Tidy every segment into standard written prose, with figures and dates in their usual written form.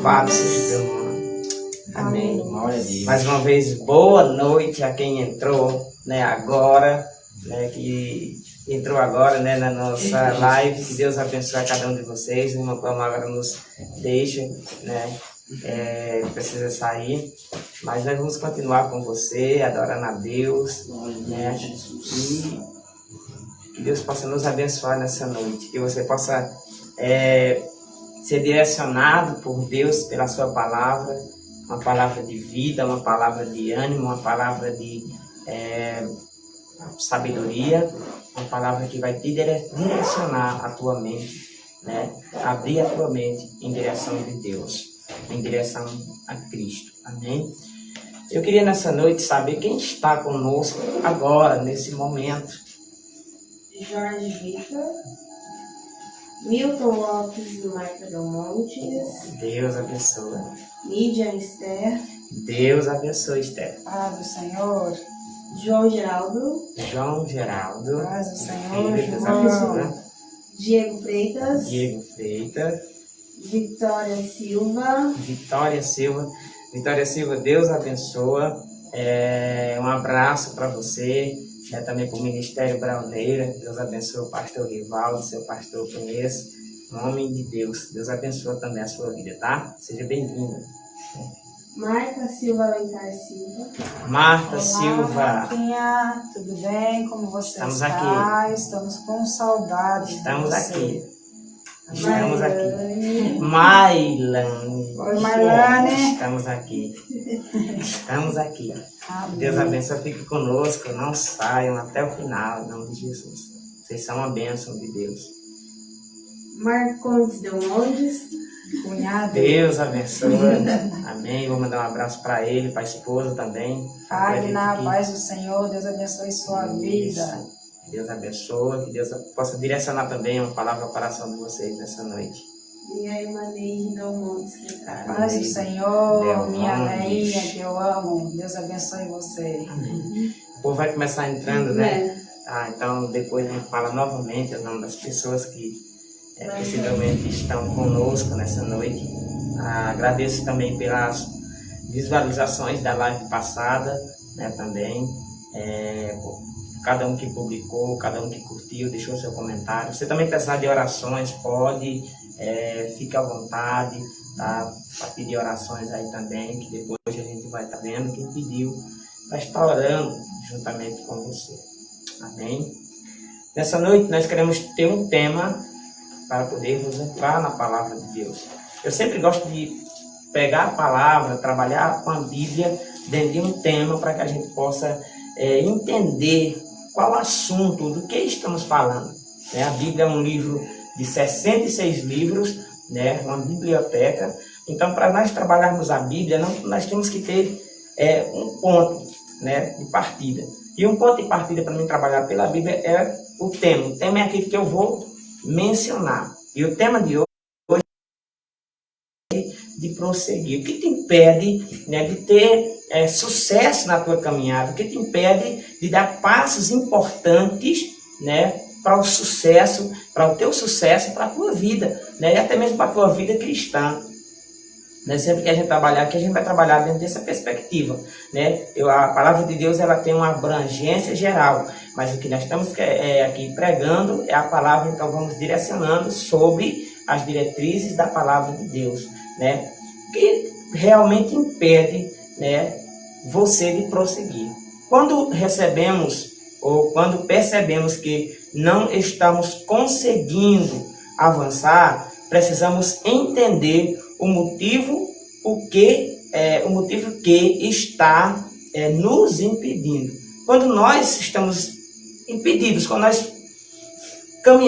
Louvado seja o teu nome. Amém. Glória a Deus. Mais uma vez, boa noite a quem entrou, né, agora, né, que entrou agora, né, na nossa live. Que Deus abençoe a cada um de vocês. O irmão Palma agora nos deixa, né, precisa sair. Mas nós vamos continuar com você, adorando a Deus, né, e que Deus possa nos abençoar nessa noite. Que você possa ser direcionado por Deus pela sua palavra, uma palavra de vida, uma palavra de ânimo, uma palavra de sabedoria, uma palavra que vai te direcionar a tua mente, né? Abrir a tua mente em direção de Deus, em direção a Cristo. Amém? Eu queria nessa noite saber quem está conosco agora, nesse momento. Jorge Vitor, Milton Lopes e Marta Belmontes, Deus abençoe. Lídia Esther, Deus abençoe, Esther. Paz do Senhor. João Geraldo, João Geraldo. Paz do Senhor, Deus João. abençoe. Diego Freitas, Diego Freitas. Vitória Silva, Vitória Silva. Vitória Silva, Deus abençoa. Um abraço para você. Também para o Ministério Brauneira. Deus abençoe o pastor Rivaldo, seu pastor conheço. Em nome de Deus. Deus abençoe também a sua vida, tá? Seja bem-vinda. Marta Silva Alencar Silva, Marta Olá, Silva. Martinha, tudo bem? Como você Estamos está? aqui. Estamos com saudade Estamos de você. aqui. Estamos aqui. Marilane, Mailane. Oi, Marlane. Estamos aqui. Estamos aqui. Amém. Deus abençoe, fique conosco, não saiam até o final, em nome de Jesus. Vocês são uma bênção de Deus. Marcondes Delmontes, Cunhado. Deus abençoe. Amém. Vou mandar um abraço para ele, para a esposa também. Pai, na Acredito que paz do Senhor, Deus abençoe sua vida. Deus abençoe, que Deus possa direcionar também uma palavra para o coração de vocês nessa noite. e a irmã Neide Delmontes que entraram. Paz do Senhor, Deus, minha vamos. Neinha, que eu amo. Deus abençoe você. Amém. O povo vai começar entrando, né? É. Então depois a gente fala novamente o nome das pessoas que possivelmente estão conosco nessa noite. Agradeço também pelas visualizações da live passada, né, também. Cada um que publicou, cada um que curtiu, deixou seu comentário. Você também precisar de orações, pode, fique à vontade, tá? Para pedir orações aí também, que depois a gente vai estar vendo quem pediu, vai estar orando juntamente com você. Amém? Nessa noite nós queremos ter um tema para podermos entrar na palavra de Deus. Eu sempre gosto de pegar a palavra, trabalhar com a Bíblia dentro de um tema para que a gente possa entender qual assunto, do que estamos falando. Né? A Bíblia é um livro de 66 livros, né? Uma biblioteca. Então, para nós trabalharmos a Bíblia, nós temos que ter um ponto, né, de partida. E um ponto de partida para mim trabalhar pela Bíblia é o tema. O tema é aquilo que eu vou mencionar. E o tema de hoje é de prosseguir. O que te impede, né, de ter sucesso na tua caminhada? O que te impede de dar passos importantes, né, para o sucesso, para o teu sucesso, para a tua vida, né, e até mesmo para a tua vida cristã? Né? Sempre que a gente trabalhar aqui, a gente vai trabalhar dentro dessa perspectiva, né? A palavra de Deus, ela tem uma abrangência geral, mas o que nós estamos aqui pregando é a palavra, então vamos direcionando sobre as diretrizes da palavra de Deus, né? Que realmente impede, né, você de prosseguir. Quando recebemos ou quando percebemos que não estamos conseguindo avançar, precisamos entender o motivo que está nos impedindo. Quando nós estamos impedidos, quando nós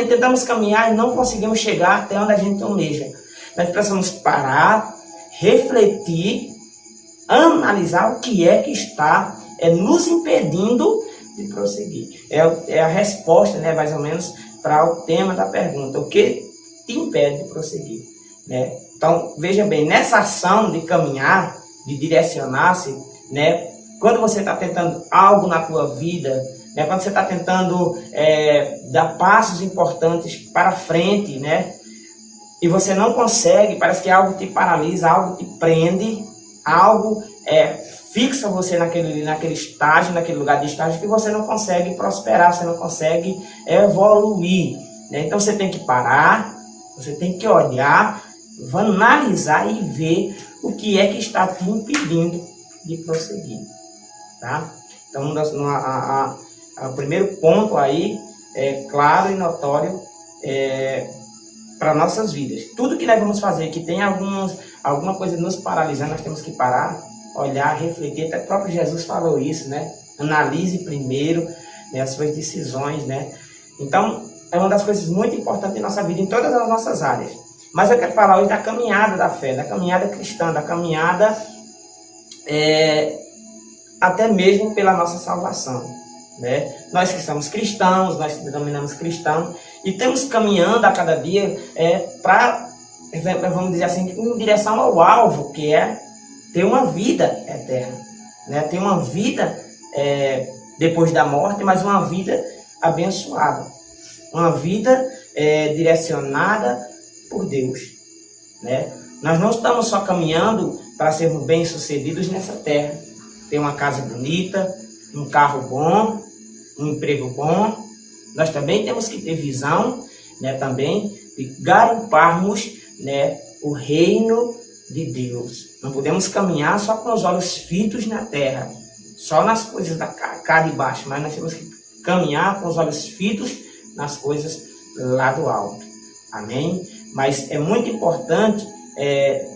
tentamos caminhar e não conseguimos chegar até onde a gente almeja, nós precisamos parar, refletir, analisar o que é que está nos impedindo de prosseguir. É a resposta, né, mais ou menos, para o tema da pergunta. O que te impede de prosseguir? Né? Então, veja bem, nessa ação de caminhar, de direcionar-se, né, quando você está tentando algo na tua vida, né, quando você está tentando dar passos importantes para frente, né, e você não consegue, parece que algo te paralisa, algo te prende, algo fixa você naquele estágio, naquele lugar de estágio que você não consegue prosperar, você não consegue evoluir, né? Então você tem que parar, você tem que olhar, analisar e ver o que é que está te impedindo de prosseguir, tá? Então o primeiro ponto aí é claro e notório para nossas vidas. Tudo que nós vamos fazer que tem alguma coisa nos paralisando, nós temos que parar, olhar, refletir. Até o próprio Jesus falou isso, né? Analise primeiro, né, as suas decisões, né? Então, é uma das coisas muito importantes em nossa vida, em todas as nossas áreas. Mas eu quero falar hoje da caminhada da fé, da caminhada cristã, da caminhada até mesmo pela nossa salvação, né? Nós que somos cristãos, nós que denominamos cristãos, e estamos caminhando a cada dia vamos dizer assim, em direção ao alvo, que é ter uma vida eterna, né? Ter uma vida depois da morte, mas uma vida abençoada, uma vida direcionada por Deus, né? Nós não estamos só caminhando para sermos bem-sucedidos nessa terra, ter uma casa bonita, um carro bom, um emprego bom. Nós também temos que ter visão, né, também de garimparmos, né, o reino de Deus. Não podemos caminhar só com os olhos fitos na terra, só nas coisas da cá de baixo, mas nós temos que caminhar com os olhos fitos nas coisas lá do alto. Amém? Mas é muito importante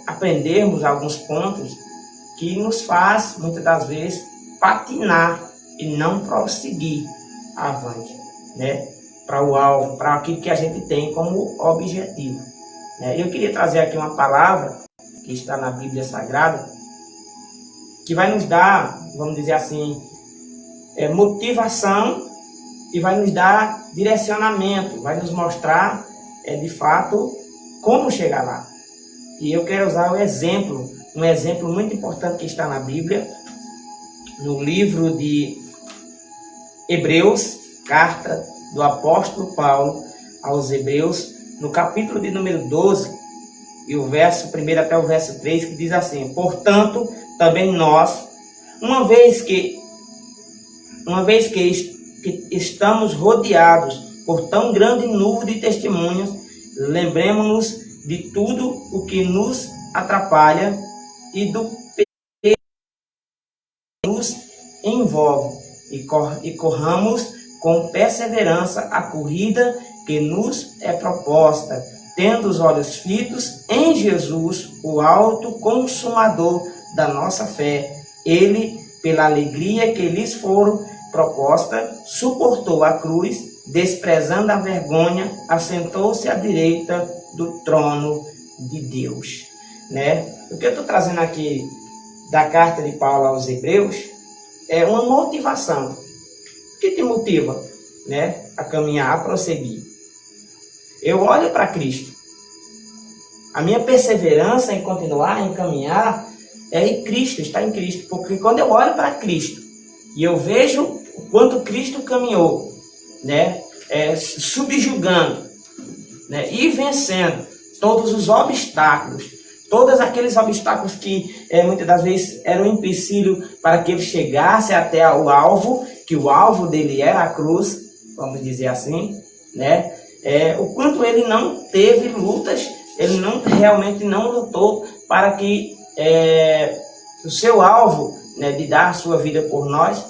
aprendermos alguns pontos que nos faz, muitas das vezes, patinar e não prosseguir avante, né? Para o alvo, para aquilo que a gente tem como objetivo, né? Eu queria trazer aqui uma palavra que está na Bíblia Sagrada, que vai nos dar, vamos dizer assim, motivação e vai nos dar direcionamento, vai nos mostrar, de fato, como chegar lá. E eu quero usar um exemplo muito importante que está na Bíblia, no livro de Hebreus, carta do apóstolo Paulo aos Hebreus, no capítulo de número 12, e o verso 1 até o verso 3, que diz assim: portanto, também nós, uma vez que estamos rodeados por tão grande nuvem de testemunhas, lembremos-nos de tudo o que nos atrapalha e do pecado que nos envolve, e corramos com perseverança a corrida que nos é proposta, tendo os olhos fitos em Jesus, o alto consumador da nossa fé. Ele, pela alegria que lhes for proposta, suportou a cruz, desprezando a vergonha, assentou-se à direita do trono de Deus, né? O que eu estou trazendo aqui da carta de Paulo aos Hebreus é uma motivação. O que te motiva, né, a caminhar, a prosseguir? Eu olho para Cristo. A minha perseverança em continuar, em caminhar, é em Cristo, está em Cristo. Porque quando eu olho para Cristo e eu vejo o quanto Cristo caminhou, né, subjugando, né, e vencendo todos os obstáculos, todos aqueles obstáculos que muitas das vezes eram um empecilho para que ele chegasse até o alvo, que o alvo dele era a cruz, vamos dizer assim, né? O quanto ele não teve lutas, ele realmente não lutou para que o seu alvo, né, de dar a sua vida por nós,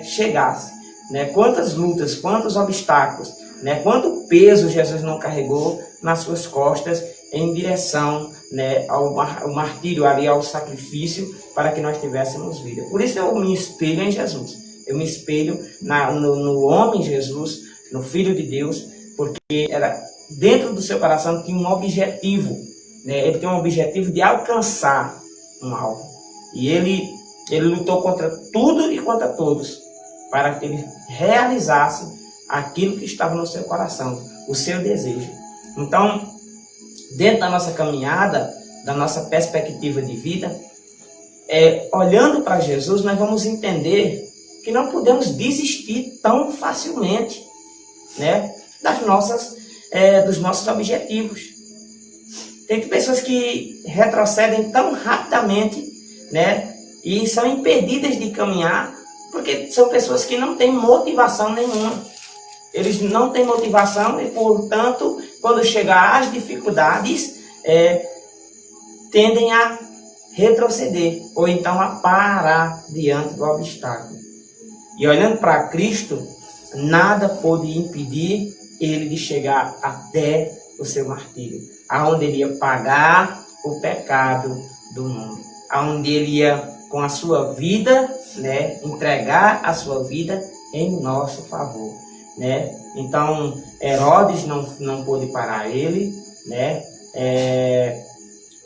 chegasse, né? Quantas lutas, quantos obstáculos, né? Quanto peso Jesus não carregou nas suas costas em direção, né, ao martírio, ali, ao sacrifício, para que nós tivéssemos vida. Por isso eu me espelho em Jesus. Eu me espelho no homem Jesus, no Filho de Deus, porque dentro do seu coração tinha um objetivo, né? Ele tem um objetivo de alcançar um alvo. E ele lutou contra tudo e contra todos, para que ele realizasse aquilo que estava no seu coração, o seu desejo. Então, dentro da nossa caminhada, da nossa perspectiva de vida, olhando para Jesus, nós vamos entender que não podemos desistir tão facilmente, né, dos nossos objetivos. Tem pessoas que retrocedem tão rapidamente, né? E são impedidas de caminhar, porque são pessoas que não têm motivação nenhuma. Eles não têm motivação e, portanto, quando chegar às dificuldades, tendem a retroceder, ou então a parar diante do obstáculo. E olhando para Cristo, nada pôde impedir ele de chegar até o seu martírio, aonde ele ia pagar o pecado do mundo, aonde ele ia, com a sua vida, né, entregar a sua vida em nosso favor, né? Então, Herodes não pôde parar ele, né?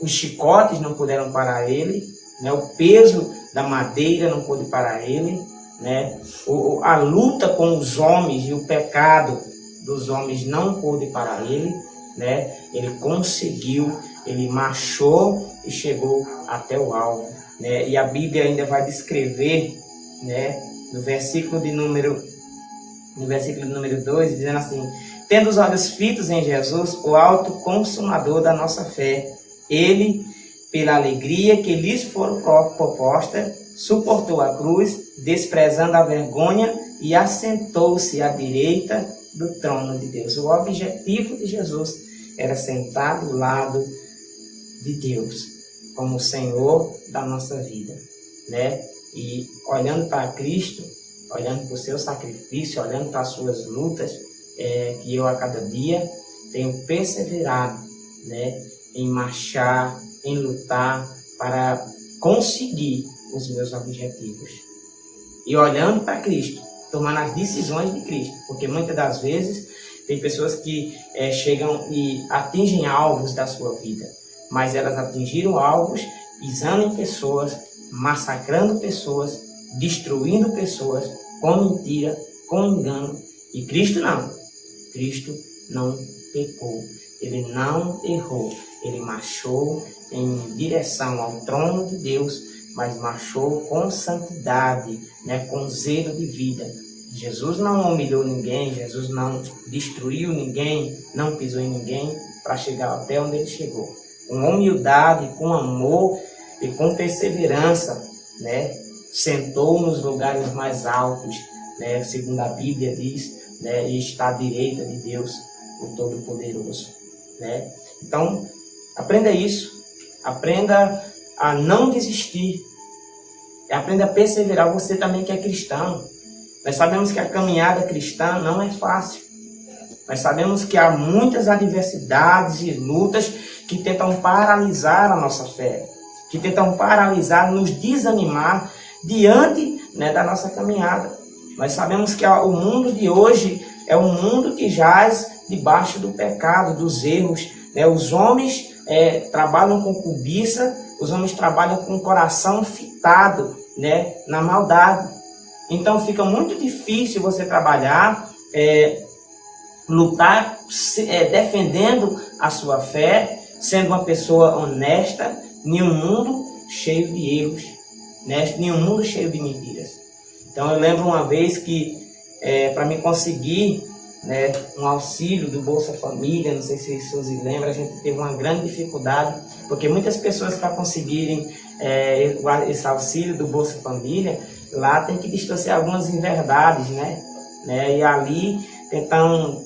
Os chicotes não puderam parar ele, né? O peso da madeira não pôde parar ele, né? A luta com os homens e o pecado dos homens não pôde parar ele, né? Ele conseguiu, ele marchou e chegou até o alvo, né? E a Bíblia ainda vai descrever, né, no versículo de número 2, dizendo assim: tendo os olhos fitos em Jesus, o alto consumador da nossa fé, ele, pela alegria que lhes foi proposta, suportou a cruz, desprezando a vergonha, e assentou-se à direita do trono de Deus. O objetivo de Jesus era sentar do lado de Deus, como o Senhor da nossa vida, né? E olhando para Cristo, olhando para o seu sacrifício, olhando para as suas lutas, que eu a cada dia tenho perseverado, né, em marchar, em lutar para conseguir os meus objetivos. E olhando para Cristo, tomando as decisões de Cristo, porque muitas das vezes tem pessoas que chegam e atingem alvos da sua vida, mas elas atingiram alvos pisando em pessoas, massacrando pessoas, destruindo pessoas, com mentira, com engano. E Cristo não. Cristo não pecou. Ele não errou. Ele marchou em direção ao trono de Deus, mas marchou com santidade, né, com zelo de vida. Jesus não humilhou ninguém, Jesus não destruiu ninguém, não pisou em ninguém para chegar até onde ele chegou. Com humildade, com amor e com perseverança, né, sentou nos lugares mais altos, né, segundo a Bíblia diz, né, e está à direita de Deus, o Todo-Poderoso, né? Então, aprenda isso, aprenda a não desistir, aprenda a perseverar. Você também que é cristão, nós sabemos que a caminhada cristã não é fácil. Nós sabemos que há muitas adversidades e lutas que tentam paralisar a nossa fé, que tentam paralisar, nos desanimar diante, né, da nossa caminhada. Nós sabemos que o mundo de hoje é um mundo que jaz debaixo do pecado, dos erros, né? Os homens trabalham com cobiça, os homens trabalham com o coração fitado, né, na maldade. Então fica muito difícil você trabalhar, lutar, defendendo a sua fé, sendo uma pessoa honesta, em um mundo cheio de erros, né? Em um mundo cheio de mentiras. Então eu lembro uma vez que, para mim conseguir, né, um auxílio do Bolsa Família, não sei se vocês se lembram, a gente teve uma grande dificuldade, porque muitas pessoas, para conseguirem esse auxílio do Bolsa Família, lá tem que distorcer algumas inverdades, né? E ali tentam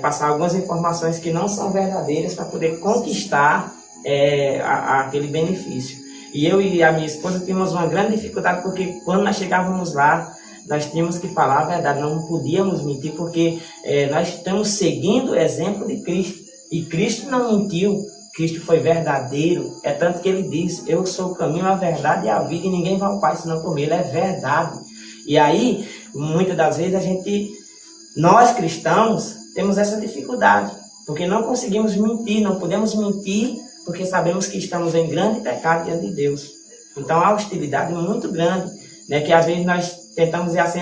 passar algumas informações que não são verdadeiras para poder conquistar aquele benefício. E eu e a minha esposa tínhamos uma grande dificuldade, porque quando nós chegávamos lá, nós tínhamos que falar a verdade, não podíamos mentir, porque nós estamos seguindo o exemplo de Cristo. E Cristo não mentiu, Cristo foi verdadeiro. É tanto que ele diz: eu sou o caminho, a verdade e a vida, e ninguém vai ao Pai senão por mim. Ele é verdade. E aí, muitas das vezes, nós cristãos, temos essa dificuldade, porque não conseguimos mentir, não podemos mentir, porque sabemos que estamos em grande pecado diante de Deus. Então há hostilidade muito grande, né, que às vezes nós tentamos dizer assim: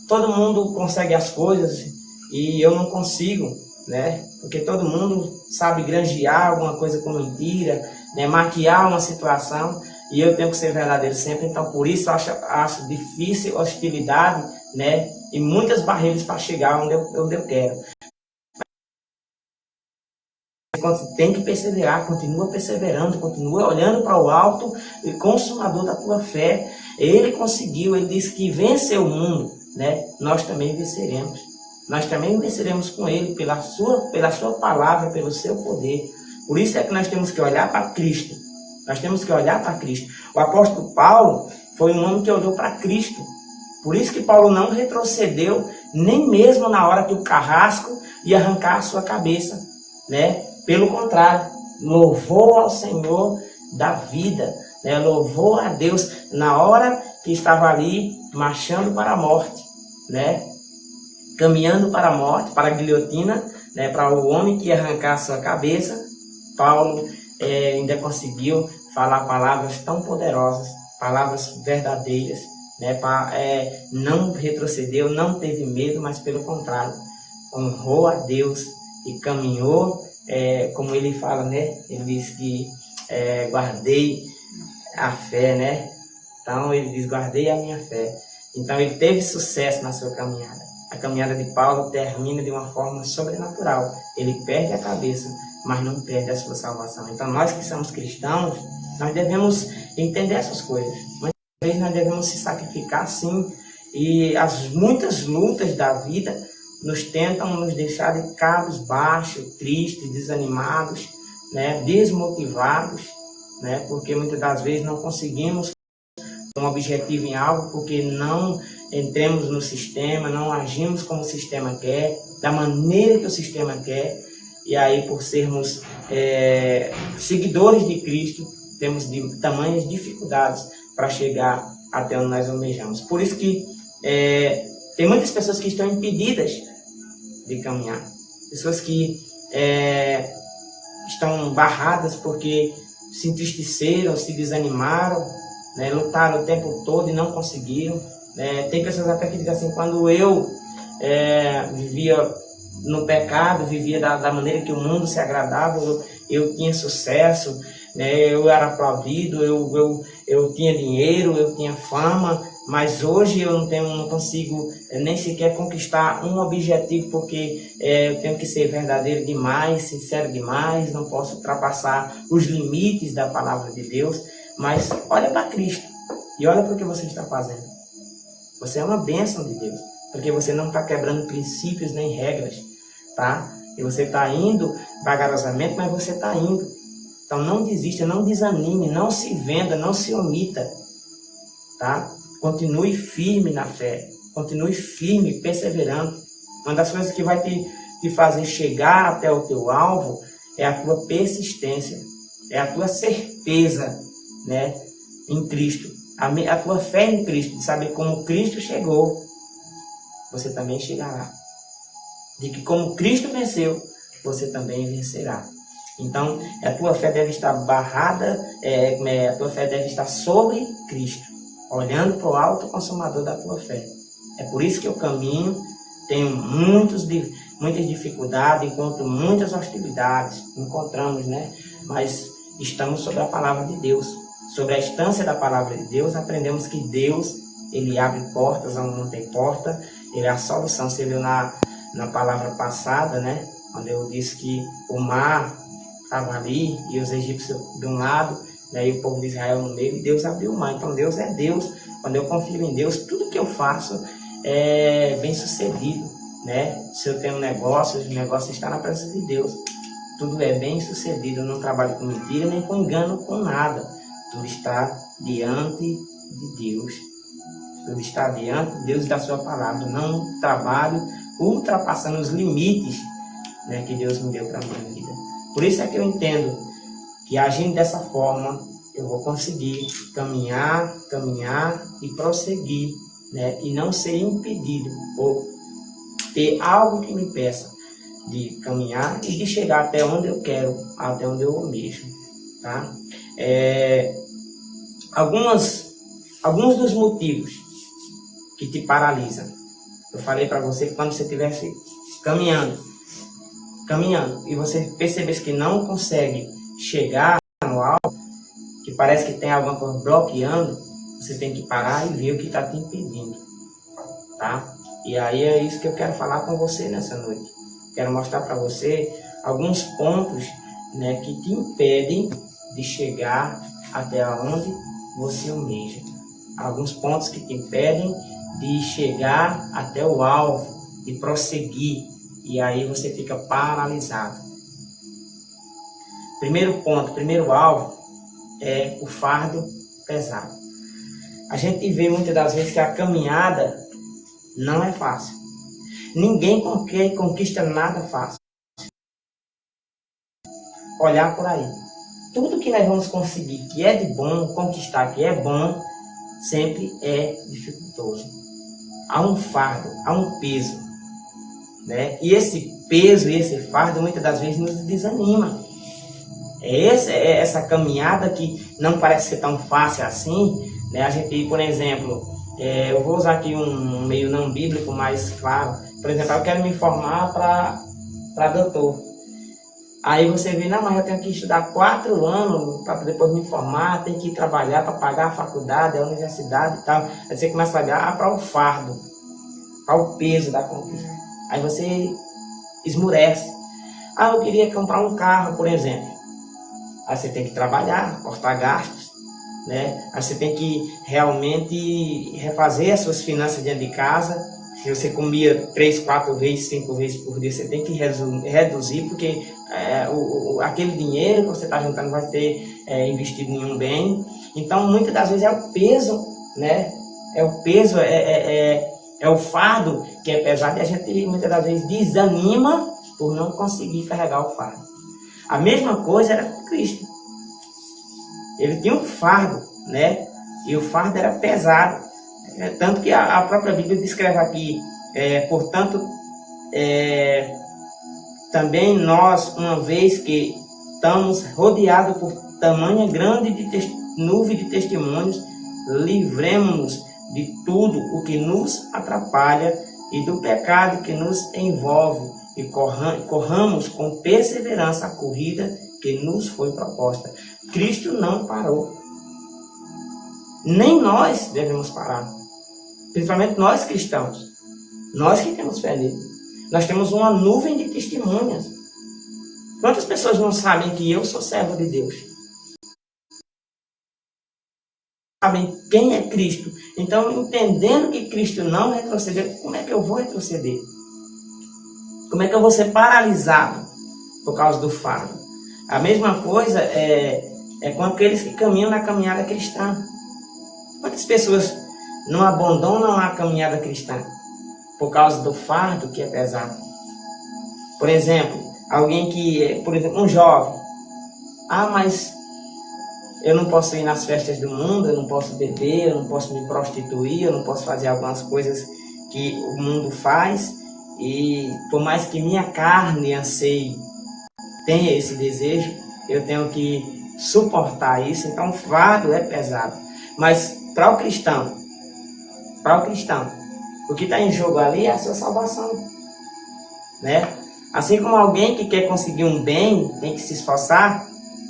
todo mundo consegue as coisas e eu não consigo, né? Porque todo mundo sabe granjear alguma coisa com mentira, né, maquiar uma situação, e eu tenho que ser verdadeiro sempre. Então por isso eu acho difícil, hostilidade, né, e muitas barreiras para chegar onde eu quero. tem que perseverar, continua perseverando, continua olhando para o alto e consumador da tua fé. Ele conseguiu, ele disse que venceu o mundo, né? Nós também venceremos. Nós também venceremos com ele, pela sua palavra, pelo seu poder. Por isso é que nós temos que olhar para Cristo. Nós temos que olhar para Cristo. O apóstolo Paulo foi um homem que olhou para Cristo. Por isso que Paulo não retrocedeu, nem mesmo na hora que o carrasco ia arrancar a sua cabeça, né? Pelo contrário, louvou ao Senhor da vida, né? Louvou a Deus na hora que estava ali marchando para a morte, né? Caminhando para a morte, para a guilhotina, né? Para o homem que ia arrancar a sua cabeça. Paulo ainda conseguiu falar palavras tão poderosas, palavras verdadeiras, né? Não retrocedeu, não teve medo, mas pelo contrário, honrou a Deus e caminhou, como ele fala, né? Ele diz que guardei a fé, né? Então ele diz, guardei a minha fé. Então ele teve sucesso na sua caminhada. A caminhada de Paulo termina de uma forma sobrenatural. Ele perde a cabeça, mas não perde a sua salvação. Então nós que somos cristãos, nós devemos entender essas coisas. Muitas vezes nós devemos se sacrificar sim, e as muitas lutas da vida nos tentam nos deixar de cabos baixos, tristes, desanimados, né, desmotivados, né, porque muitas das vezes não conseguimos um objetivo em algo, porque não entremos no sistema, não agimos como o sistema quer, da maneira que o sistema quer, e aí por sermos seguidores de Cristo, temos tamanhas dificuldades para chegar até onde nós almejamos. Por isso que tem muitas pessoas que estão impedidas de caminhar, pessoas que estão barradas porque se entristeceram, se desanimaram, né, lutaram o tempo todo e não conseguiram. Tem pessoas até que dizem assim, quando eu vivia no pecado, vivia da maneira que o mundo se agradava, eu tinha sucesso, né, eu era aplaudido, eu tinha dinheiro, eu tinha fama, mas hoje eu não consigo nem sequer conquistar um objetivo, porque eu tenho que ser verdadeiro demais, sincero demais, não posso ultrapassar os limites da palavra de Deus. Mas olha para Cristo e olha para o que você está fazendo. Você é uma bênção de Deus, porque você não está quebrando princípios nem regras, tá? E você está indo vagarosamente, mas você está indo. Então não desista, não desanime, não se venda, não se omita, tá? Continue firme na fé, continue firme, perseverando. Uma das coisas que vai te fazer chegar até o teu alvo é a tua persistência, é a tua certeza, né, em Cristo, a tua fé em Cristo, de saber como Cristo chegou, você também chegará. De que como Cristo venceu, você também vencerá. Então, a tua fé deve estar barrada, a tua fé deve estar sobre Cristo, olhando para o alto consumador da tua fé. É por isso que eu caminho, tenho muitas dificuldades, encontro muitas hostilidades, encontramos, né? Mas estamos sobre a palavra de Deus. Sobre a instância da palavra de Deus, aprendemos que Deus, Ele abre portas onde não tem porta, Ele é a solução. Você viu na palavra passada, né? Onde eu disse que o mar estava ali e os egípcios de um lado, né, e o povo de Israel no meio, e Deus abriu o mar. Então Deus é Deus. Quando eu confio em Deus, tudo que eu faço é bem sucedido, né? Se eu tenho um negócio, o negócio está na presença de Deus. Tudo é bem sucedido. Eu não trabalho com mentira, nem com engano, com nada. Tudo está diante de Deus. Tudo está diante de Deus e da sua palavra. Não trabalho ultrapassando os limites, né, que Deus me deu para a minha vida. Por isso é que eu entendo que agindo dessa forma, eu vou conseguir caminhar e prosseguir, né, e não ser impedido ou ter algo que me impeça de caminhar e de chegar até onde eu quero, até onde eu almejo, tá? Alguns dos motivos que te paralisam. Eu falei para você que quando você estivesse caminhando, e você percebesse que não consegue chegar no alvo, que parece que tem alguma coisa bloqueando, você tem que parar e ver o que está te impedindo, tá? E aí é isso que eu quero falar com você nessa noite. Quero mostrar para você alguns pontos né, que te impedem de chegar até onde você almeja. Alguns pontos que te impedem de chegar até o alvo, de prosseguir, e aí você fica paralisado. Primeiro ponto, primeiro alvo é o fardo pesado. A gente vê muitas das vezes que a caminhada não é fácil. Ninguém conquista nada fácil. Olhar por aí. Tudo que nós vamos conseguir que é de bom, conquistar que é bom, sempre é dificultoso. Há um fardo, há um peso, né? E esse peso e esse fardo muitas das vezes nos desanima. É essa caminhada que não parece ser tão fácil assim, né? A gente, por exemplo, eu vou usar aqui um meio não bíblico, mais claro. Por exemplo, eu quero me formar para doutor. Aí você vê, não, mas eu tenho que estudar 4 anos para depois me formar, tenho que ir trabalhar para pagar a faculdade, a universidade e tal. Aí você começa a olhar para o fardo, para o peso da conquista. Aí você esmurece. Ah, eu queria comprar um carro, por exemplo. Aí você tem que trabalhar, cortar gastos, né? Aí você tem que realmente refazer as suas finanças dentro de casa. Se você comia 3, 4 vezes, 5 vezes por dia, você tem que reduzir, porque aquele dinheiro que você está juntando vai ser investido em um bem. Então, muitas das vezes é o peso, né? É o peso, é o fardo que é pesado, e a gente muitas das vezes desanima por não conseguir carregar o fardo. A mesma coisa era com Cristo. Ele tinha um fardo, né? E o fardo era pesado. Tanto que a própria Bíblia descreve aqui, portanto, também nós, uma vez que estamos rodeados por tamanha grande nuvem de testemunhos, livremos-nos de tudo o que nos atrapalha e do pecado que nos envolve, e corramos com perseverança a corrida que nos foi proposta. Cristo não parou. Nem nós devemos parar. Principalmente nós cristãos. Nós que temos fé nele. Nós temos uma nuvem de testemunhas. Quantas pessoas não sabem que eu sou servo de Deus? Sabem quem é Cristo. Então, entendendo que Cristo não retrocedeu, como é que eu vou retroceder? Como é que eu vou ser paralisado por causa do fardo? A mesma coisa é com aqueles que caminham na caminhada cristã. Quantas pessoas não abandonam a caminhada cristã por causa do fardo que é pesado? Por exemplo, alguém que, por exemplo, um jovem. Ah, mas eu não posso ir nas festas do mundo, eu não posso beber, eu não posso me prostituir, eu não posso fazer algumas coisas que o mundo faz. E por mais que minha carne anseie, tenha esse desejo, eu tenho que suportar isso. Então o fardo é pesado. Mas para o cristão, o que está em jogo ali é a sua salvação, né? Assim como alguém que quer conseguir um bem tem que se esforçar,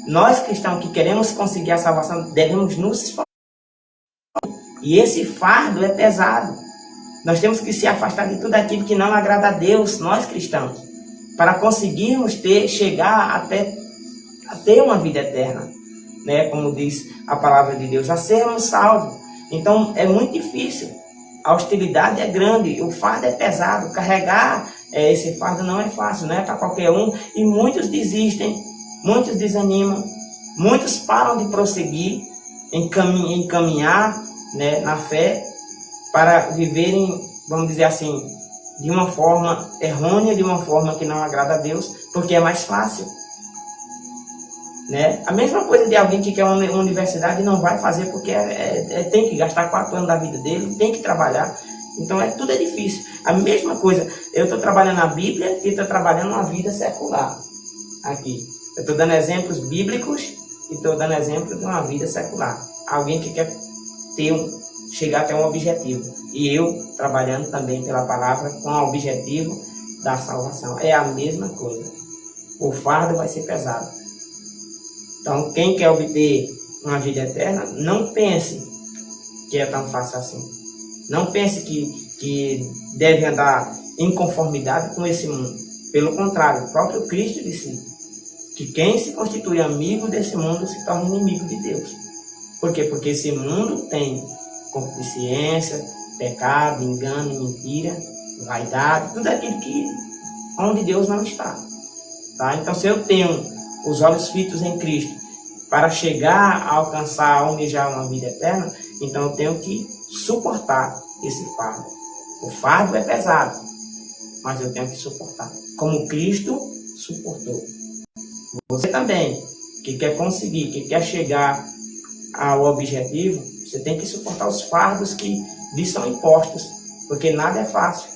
nós cristãos que queremos conseguir a salvação devemos nos esforçar. E esse fardo é pesado. Nós temos que se afastar de tudo aquilo que não agrada a Deus, nós cristãos, para conseguirmos chegar até a ter uma vida eterna, né? Como diz a palavra de Deus, a sermos salvos. Então é muito difícil, a hostilidade é grande, o fardo é pesado, carregar esse fardo não é fácil, não é para qualquer um, e muitos desistem, muitos desanimam, muitos param de prosseguir em caminhar, né, na fé, para viverem, vamos dizer assim, de uma forma errônea, de uma forma que não agrada a Deus, porque é mais fácil, né? A mesma coisa de alguém que quer uma universidade e não vai fazer porque tem que gastar 4 anos da vida dele, tem que trabalhar. Então tudo é difícil. A mesma coisa, eu estou trabalhando na Bíblia e estou trabalhando uma vida secular aqui. Eu estou dando exemplos bíblicos e estou dando exemplo de uma vida secular. Alguém que quer chegar até um objetivo. E eu trabalhando também pela palavra com o objetivo da salvação. É a mesma coisa. O fardo vai ser pesado. Então, quem quer obter uma vida eterna, não pense que é tão fácil assim. Não pense que deve andar em conformidade com esse mundo. Pelo contrário, o próprio Cristo disse que quem se constitui amigo desse mundo se torna inimigo de Deus. Por quê? Porque esse mundo tem concupiscência, pecado, engano, mentira, vaidade, tudo aquilo que onde Deus não está. Tá? Então, se eu tenho os olhos fitos em Cristo para chegar a alcançar, a almejar uma vida eterna, então eu tenho que suportar esse fardo. O fardo é pesado, mas eu tenho que suportar, como Cristo suportou. Você também, que quer conseguir, que quer chegar ao objetivo, você tem que suportar os fardos que lhe são impostos, porque nada é fácil.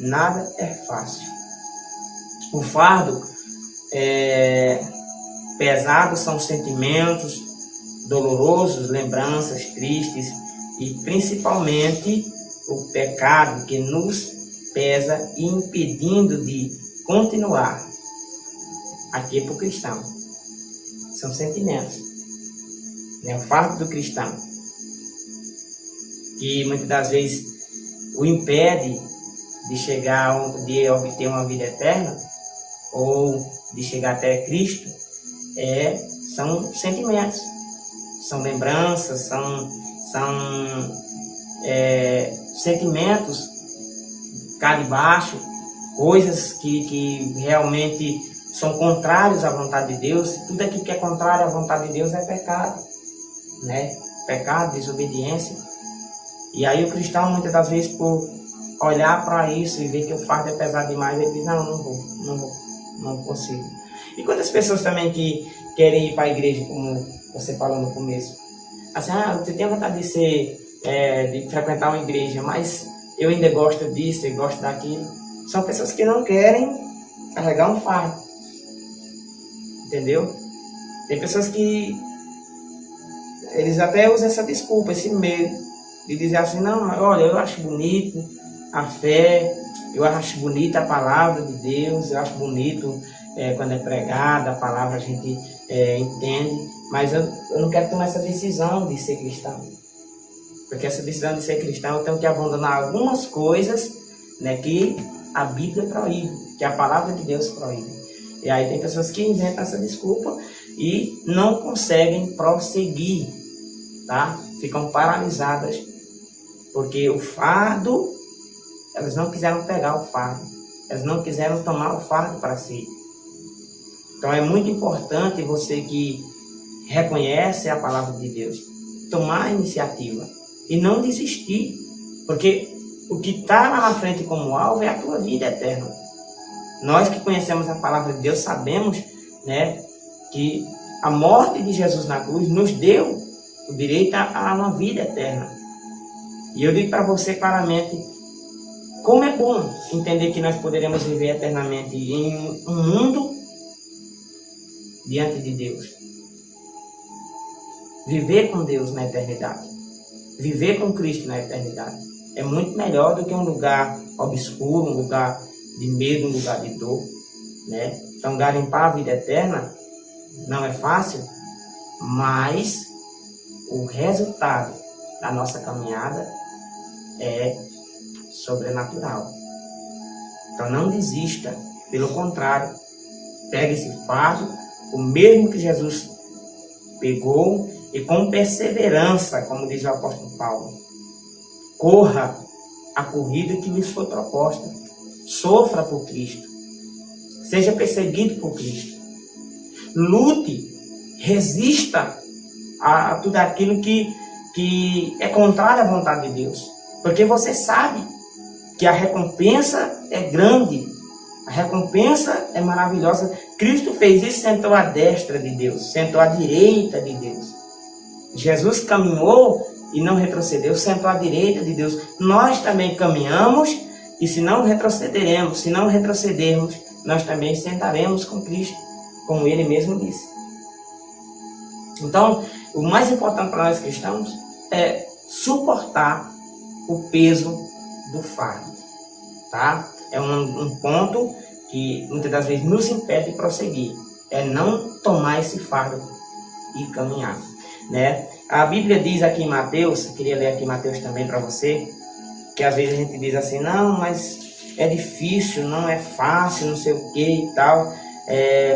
Nada é fácil. O fardo pesado são sentimentos dolorosos, lembranças tristes e principalmente o pecado que nos pesa e impedindo de continuar. Aqui é para o cristão. São sentimentos. O fardo do cristão, que muitas das vezes o impede de chegar, de obter uma vida eterna, ou de chegar até Cristo, são sentimentos, são lembranças, são sentimentos cá de baixo, coisas que realmente são contrários à vontade de Deus. Tudo aquilo que é contrário à vontade de Deus é pecado, né? Pecado, desobediência. E aí o cristão, muitas das vezes, por olhar para isso e ver que o fardo é pesado demais, ele diz, não consigo. E quantas pessoas também que querem ir para a igreja, como você falou no começo, assim, você tem vontade de frequentar uma igreja, mas eu ainda gosto disso, eu gosto daquilo. São pessoas que não querem carregar um fardo, entendeu? Tem pessoas que eles até usam essa desculpa, esse medo de dizer assim, não, olha, eu acho bonito a fé, eu acho bonita a palavra de Deus, eu acho bonito quando é pregada a palavra, a gente entende, mas eu não quero tomar essa decisão de ser cristão. Porque essa decisão de ser cristão eu tenho que abandonar algumas coisas, né, que a Bíblia proíbe, que a palavra de Deus proíbe. E aí tem pessoas que inventam essa desculpa e não conseguem prosseguir, tá? Ficam paralisadas, porque o fardo, elas não quiseram pegar o fardo, elas não quiseram tomar o fardo para si. Então é muito importante você que reconhece a palavra de Deus, tomar a iniciativa e não desistir, porque o que está lá na frente como alvo é a tua vida eterna. Nós que conhecemos a palavra de Deus sabemos, né, que a morte de Jesus na cruz nos deu o direito a uma vida eterna. E eu digo para você claramente, como é bom entender que nós poderemos viver eternamente em um mundo diante de Deus. Viver com Deus na eternidade. Viver com Cristo na eternidade. É muito melhor do que um lugar obscuro, um lugar de medo, um lugar de dor, né? Então, garimpar a vida eterna não é fácil, mas o resultado da nossa caminhada é sobrenatural. Então, não desista. Pelo contrário, pegue esse fardo, o mesmo que Jesus pegou, e com perseverança, como diz o apóstolo Paulo, corra a corrida que lhes foi proposta. Sofra por Cristo. Seja perseguido por Cristo. Lute, resista a tudo aquilo que é contrário à vontade de Deus. Porque você sabe que a recompensa é grande. A recompensa é maravilhosa. Cristo fez isso, sentou à destra de Deus, sentou à direita de Deus. Jesus caminhou e não retrocedeu, sentou à direita de Deus. Nós também caminhamos e se não retrocederemos, se não retrocedermos, nós também sentaremos com Cristo, como Ele mesmo disse. Então, o mais importante para nós cristãos é suportar o peso do fardo, tá? É um ponto que muitas das vezes nos impede de prosseguir, é não tomar esse fardo e caminhar, né? A Bíblia diz aqui em Mateus, eu queria ler aqui Mateus também para você, que às vezes a gente diz assim, não, mas é difícil, não é fácil, não sei o que e tal.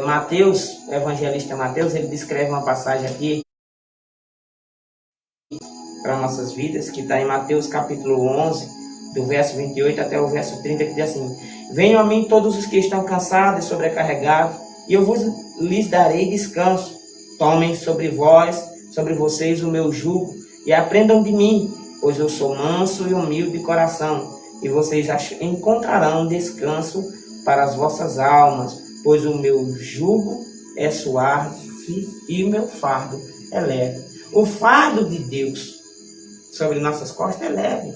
Mateus, o evangelista Mateus, ele descreve uma passagem aqui para nossas vidas, que está em Mateus capítulo 11, do verso 28 até o verso 30, que diz assim: venham a mim todos os que estão cansados e sobrecarregados, e eu lhes darei descanso. Tomem sobre vocês o meu jugo, e aprendam de mim, pois eu sou manso e humilde de coração, e vocês encontrarão descanso para as vossas almas, pois o meu jugo é suave e o meu fardo é leve. O fardo de Deus sobre nossas costas é leve,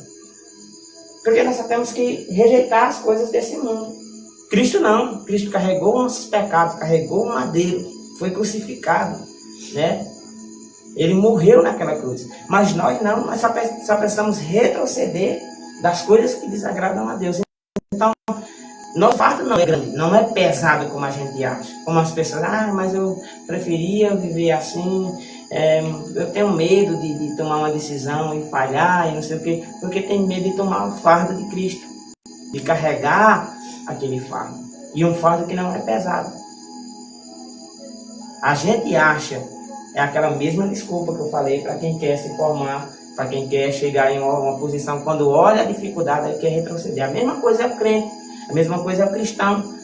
porque nós só temos que rejeitar as coisas desse mundo. Cristo não. Cristo carregou nossos pecados, carregou o madeiro, foi crucificado, né? Ele morreu naquela cruz. Mas nós não, nós só precisamos retroceder das coisas que desagradam a Deus. Então, nosso fardo não é grande, não é pesado como a gente acha. Como as pessoas, mas eu preferia viver assim, eu tenho medo de tomar uma decisão e falhar e não sei o quê, porque tem medo de tomar o fardo de Cristo, de carregar aquele fardo. E um fardo que não é pesado. A gente acha, é aquela mesma desculpa que eu falei para quem quer se formar, para quem quer chegar em uma posição, quando olha a dificuldade, ele quer retroceder. A mesma coisa é o crente, a mesma coisa é o cristão,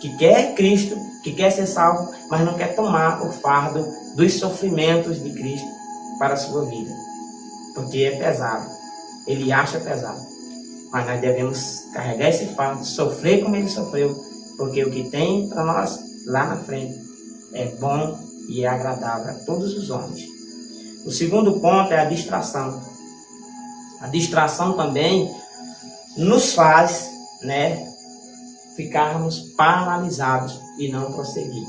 que quer Cristo, que quer ser salvo, mas não quer tomar o fardo dos sofrimentos de Cristo para a sua vida, porque é pesado, ele acha pesado. Mas nós devemos carregar esse fardo, sofrer como ele sofreu, porque o que tem para nós lá na frente é bom e é agradável a todos os homens. O segundo ponto é a distração. A distração também nos faz, ficarmos paralisados e não prosseguir.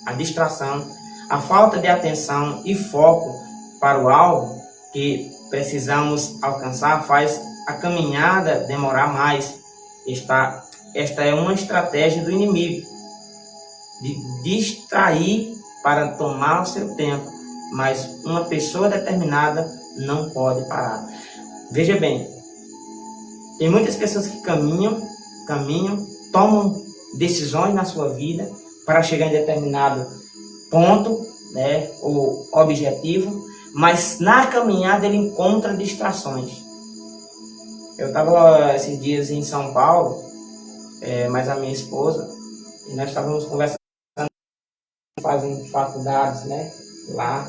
A distração, a falta de atenção e foco para o alvo que precisamos alcançar faz a caminhada demorar mais. Esta é uma estratégia do inimigo, de distrair para tomar o seu tempo, mas uma pessoa determinada não pode parar. Veja bem, tem muitas pessoas que caminham, tomam decisões na sua vida para chegar em determinado ponto, ou objetivo, mas na caminhada ele encontra distrações. Eu estava esses dias em São Paulo, mas a minha esposa, e nós estávamos conversando, fazendo faculdades, lá,